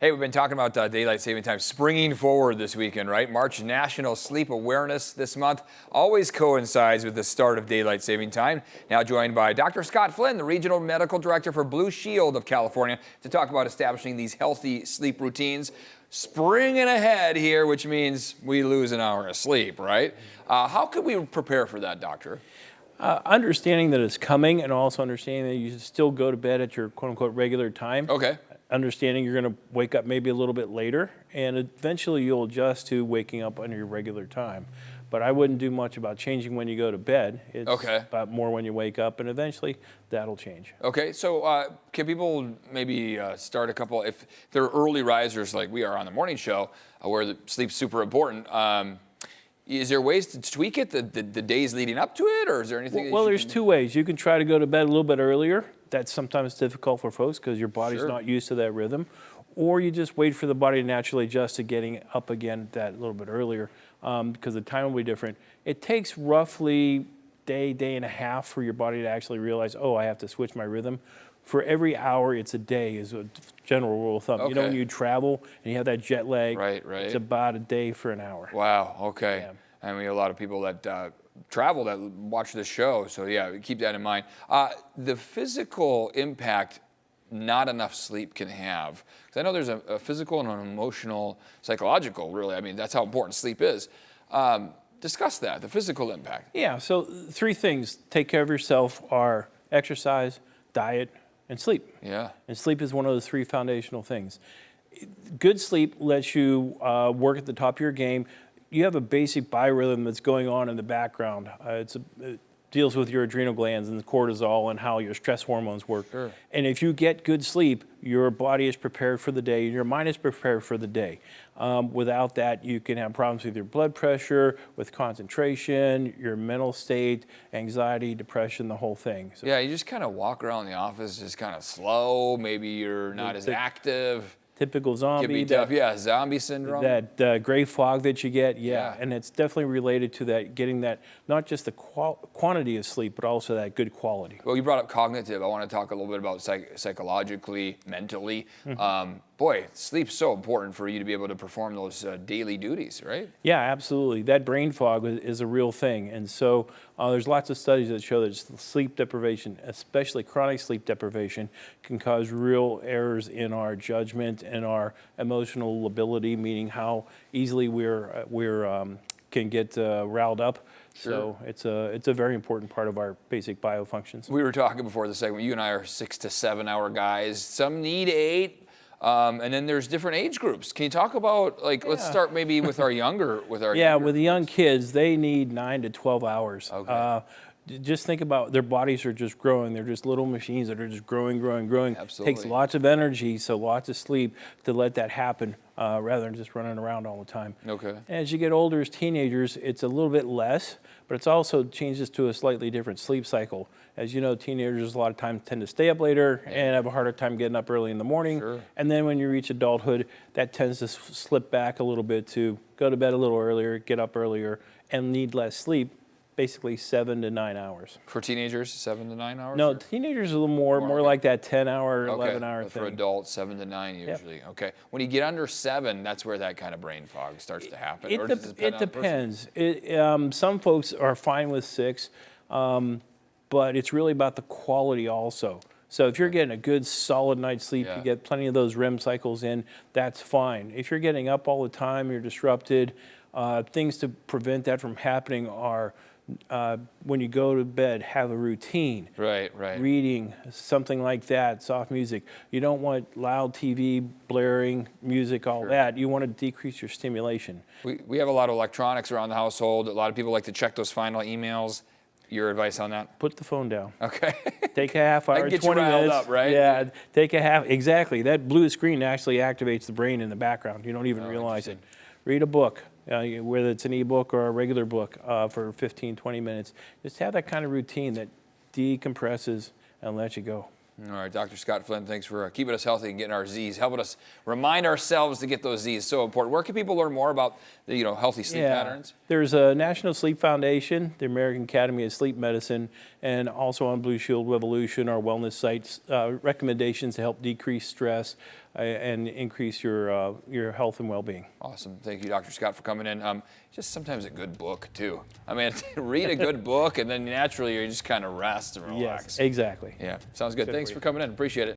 Hey, we've been talking about daylight saving time springing forward this weekend, right? March National Sleep Awareness this month always coincides with the start of daylight saving time. Now joined by Dr. Scott Flinn, the Regional Medical Director for Blue Shield of California, to talk about establishing these healthy sleep routines. Springing ahead here, which means we lose an hour of sleep, right? How could we prepare for that, doctor? Understanding that it's coming, and also understanding that you should still go to bed at your quote-unquote regular time. Okay. Understanding you're going to wake up maybe a little bit later, and eventually you'll adjust to waking up on your regular time. But I wouldn't do much about changing when you go to bed. It's about more when you wake up, and eventually that'll change. Okay, so can people maybe start a couple, if they're early risers like we are on the morning show, where the sleep's super important, is there ways to tweak it, the days leading up to it, or is there anything? Well, there's two ways. You can try to go to bed a little bit earlier. That's sometimes difficult for folks because your body's not used to that rhythm. Or you just wait for the body to naturally adjust to getting up again that little bit earlier because the time will be different. It takes roughly day and a half for your body to actually realize, oh, I have to switch my rhythm. For every hour, it's a day is a general rule of thumb. Okay. You know, when you travel and you have that jet lag, it's about a day for an hour. Wow, okay. Yeah. I mean, a lot of people that travel that watch the show, so yeah, keep that in mind. The physical impact not enough sleep can have, because I know there's a physical and an emotional, psychological, really. I mean, that's how important sleep is. Discuss that, the physical impact. Yeah, so three things take care of yourself are exercise, diet, and sleep. Yeah. And sleep is one of the three foundational things. Good sleep lets you work at the top of your game. You have a basic biorhythm that's going on in the background. It deals with your adrenal glands and the cortisol and how your stress hormones work. Sure. And if you get good sleep, your body is prepared for the day, and your mind is prepared for the day. Without that, you can have problems with your blood pressure, with concentration, your mental state, anxiety, depression, the whole thing. So, yeah, you just kind of walk around the office just kind of slow. Maybe you're not as active. Typical zombie. Can be tough. Yeah, zombie syndrome. That gray fog that you get, and it's definitely related to that, getting that, not just the quantity of sleep, but also that good quality. Well, you brought up cognitive. I want to talk a little bit about psychologically, mentally. Boy, sleep's so important for you to be able to perform those daily duties, right? Yeah, absolutely. That brain fog is a real thing. And so there's lots of studies that show that sleep deprivation, especially chronic sleep deprivation, can cause real errors in our judgment and our emotional ability, meaning how easily we can get riled up. Sure. So it's a very important part of our basic biofunctions. We were talking before the segment, you and I are 6 to 7 hour guys. Some need 8. And then there's different age groups. Can you talk about, like, let's start maybe with our younger, with the young kids, they need 9 to 12 hours. Okay. Just think about their bodies are just growing. They're just little machines that are just growing. Absolutely. It takes lots of energy, so lots of sleep to let that happen rather than just running around all the time. Okay. As you get older, as teenagers, it's a little bit less, but it's also changes to a slightly different sleep cycle. As you know, teenagers a lot of times tend to stay up later and have a harder time getting up early in the morning. Sure. And then when you reach adulthood, that tends to slip back a little bit to go to bed a little earlier, get up earlier, and need less sleep. Basically 7 to 9 hours. For teenagers, 7 to 9 hours? No, or? Teenagers are a little more like that 10-hour, 11-hour thing. For adults, 7 to 9 usually. Yep. Okay. When you get under 7, that's where that kind of brain fog starts to happen. It depends. Some folks are fine with 6, but it's really about the quality also. So if you're getting a good solid night's sleep, you get plenty of those REM cycles in, that's fine. If you're getting up all the time, you're disrupted, things to prevent that from happening are when you go to bed, have a routine. Right. Reading, something like that, soft music. You don't want loud TV, blaring music, all that. You want to decrease your stimulation. We have a lot of electronics around the household. A lot of people like to check those final emails. Your advice on that? Put the phone down. Okay. Take a half hour, 20 minutes. Up, right? Yeah, take a half, exactly. That blue screen actually activates the brain in the background. You don't even realize it. Read a book. Whether it's an ebook or a regular book for 15, 20 minutes. Just have that kind of routine that decompresses and lets you go. All right, Dr. Scott Flinn, thanks for keeping us healthy and getting our Z's, helping us remind ourselves to get those Z's. So important. Where can people learn more about the healthy sleep patterns? There's a National Sleep Foundation, the American Academy of Sleep Medicine, and also on Blue Shield Revolution, our wellness sites, recommendations to help decrease stress and increase your health and well-being. Awesome. Thank you, Dr. Scott, for coming in. Just sometimes a good book, too. I mean, read a good book, and then naturally you just kind of rest and relax. Yes, exactly. Yeah, sounds good. Thanks for coming in. Appreciate it.